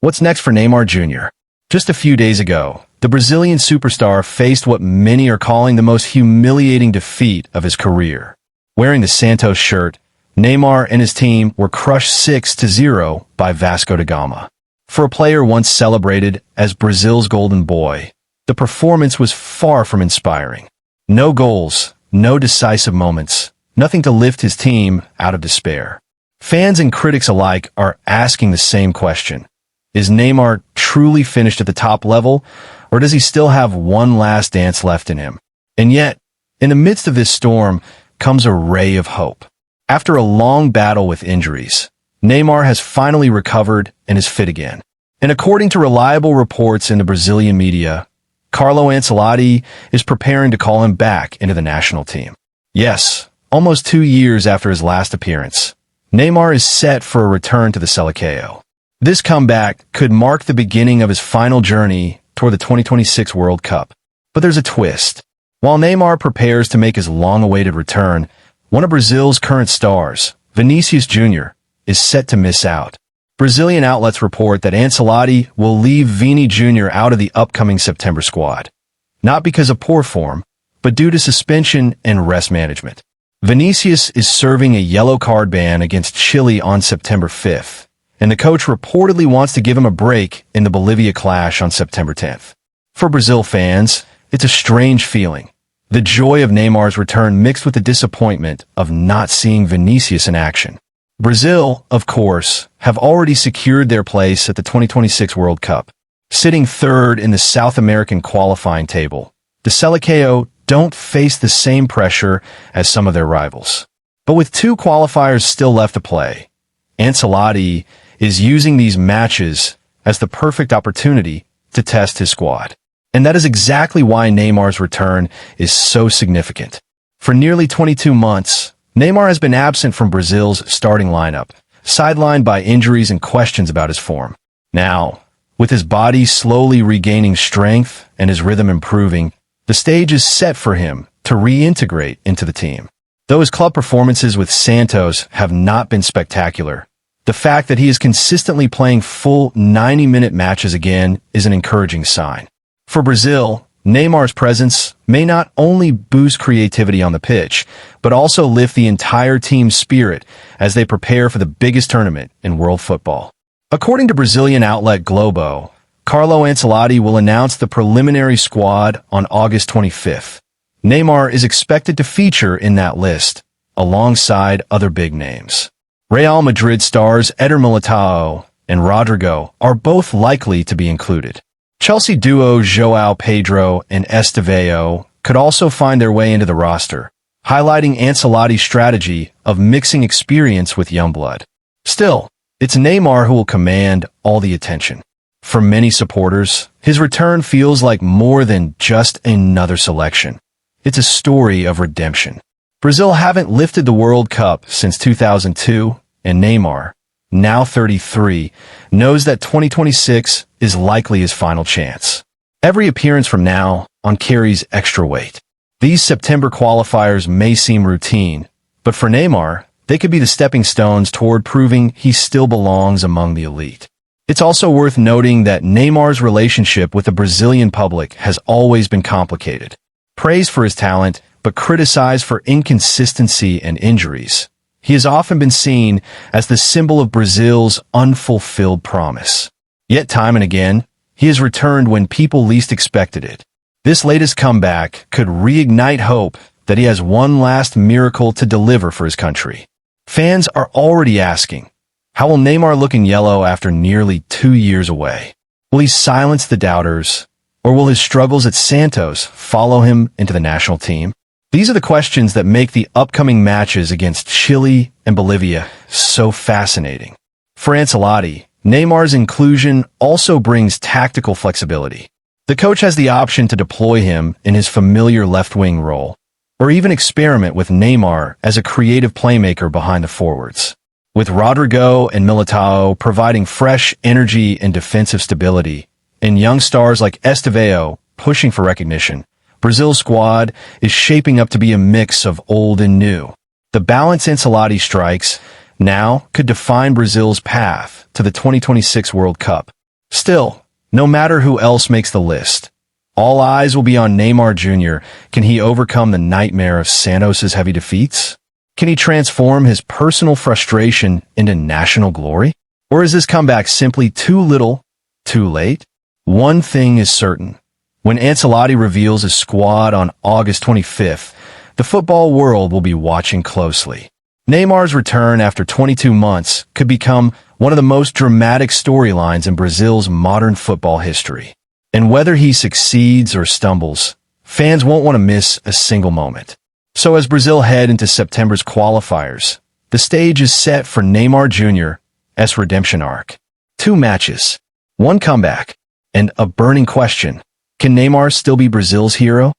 What's next for Neymar Jr.? Just a few days ago, the Brazilian superstar faced what many are calling the most humiliating defeat of his career. Wearing the Santos shirt, Neymar and his team were crushed 6-0 by Vasco da Gama. For a player once celebrated as Brazil's golden boy, the performance was far from inspiring. No goals, no decisive moments, nothing to lift his team out of despair. Fans and critics alike are asking the same question. Is Neymar truly finished at the top level, or does he still have one last dance left in him? And yet, in the midst of this storm comes a ray of hope. After a long battle with injuries, Neymar has finally recovered and is fit again. And according to reliable reports in the Brazilian media, Carlo Ancelotti is preparing to call him back into the national team. Yes, almost 2 years after his last appearance, Neymar is set for a return to the Seleção. This comeback could mark the beginning of his final journey toward the 2026 World Cup. But there's a twist. While Neymar prepares to make his long-awaited return, one of Brazil's current stars, Vinícius Jr, is set to miss out. Brazilian outlets report that Ancelotti will leave Vini Jr out of the upcoming September squad. Not because of poor form, but due to suspension and rest management. Vinícius is serving a yellow card ban against Chile on September 5th, and the coach reportedly wants to give him a break in the Bolivia clash on September 10th. For Brazil fans, it's a strange feeling. The joy of Neymar's return mixed with the disappointment of not seeing Vinícius in action. Brazil, of course, have already secured their place at the 2026 World Cup. Sitting third in the South American qualifying table, the Seleção don't face the same pressure as some of their rivals. But with 2 qualifiers still left to play, Ancelotti is using these matches as the perfect opportunity to test his squad. And that is exactly why Neymar's return is so significant. For nearly 22 months, Neymar has been absent from Brazil's starting lineup, sidelined by injuries and questions about his form. Now, with his body slowly regaining strength and his rhythm improving, the stage is set for him to reintegrate into the team. Though his club performances with Santos have not been spectacular, the fact that he is consistently playing full 90-minute matches again is an encouraging sign. For Brazil, Neymar's presence may not only boost creativity on the pitch, but also lift the entire team's spirit as they prepare for the biggest tournament in world football. According to Brazilian outlet Globo, Carlo Ancelotti will announce the preliminary squad on August 25th. Neymar is expected to feature in that list, alongside other big names. Real Madrid stars Éder Militão and Rodrygo are both likely to be included. Chelsea duo Joao Pedro and Estevão could also find their way into the roster, highlighting Ancelotti's strategy of mixing experience with young blood. Still, it's Neymar who will command all the attention. For many supporters, his return feels like more than just another selection. It's a story of redemption. Brazil haven't lifted the World Cup since 2002, and Neymar, now 33, knows that 2026 is likely his final chance. Every appearance from now on carries extra weight. These September qualifiers may seem routine, but for Neymar, they could be the stepping stones toward proving he still belongs among the elite. It's also worth noting that Neymar's relationship with the Brazilian public has always been complicated. Praised for his talent, but criticized for inconsistency and injuries. He has often been seen as the symbol of Brazil's unfulfilled promise. Yet time and again, he has returned when people least expected it. This latest comeback could reignite hope that he has one last miracle to deliver for his country. Fans are already asking, how will Neymar look in yellow after nearly 2 years away? Will he silence the doubters, or will his struggles at Santos follow him into the national team? These are the questions that make the upcoming matches against Chile and Bolivia so fascinating. For Ancelotti, Neymar's inclusion also brings tactical flexibility. The coach has the option to deploy him in his familiar left-wing role, or even experiment with Neymar as a creative playmaker behind the forwards. With Rodrygo and Militao providing fresh energy and defensive stability, and young stars like Estevão pushing for recognition, Brazil's squad is shaping up to be a mix of old and new. The balance Ancelotti strikes now could define Brazil's path to the 2026 World Cup. Still, no matter who else makes the list, all eyes will be on Neymar Jr. Can he overcome the nightmare of Santos' heavy defeats? Can he transform his personal frustration into national glory? Or is this comeback simply too little, too late? One thing is certain. When Ancelotti reveals his squad on August 25th, the football world will be watching closely. Neymar's return after 22 months could become one of the most dramatic storylines in Brazil's modern football history. And whether he succeeds or stumbles, fans won't want to miss a single moment. So as Brazil head into September's qualifiers, the stage is set for Neymar Jr.'s redemption arc. 2 matches, 1 comeback, and a burning question. Can Neymar still be Brazil's hero?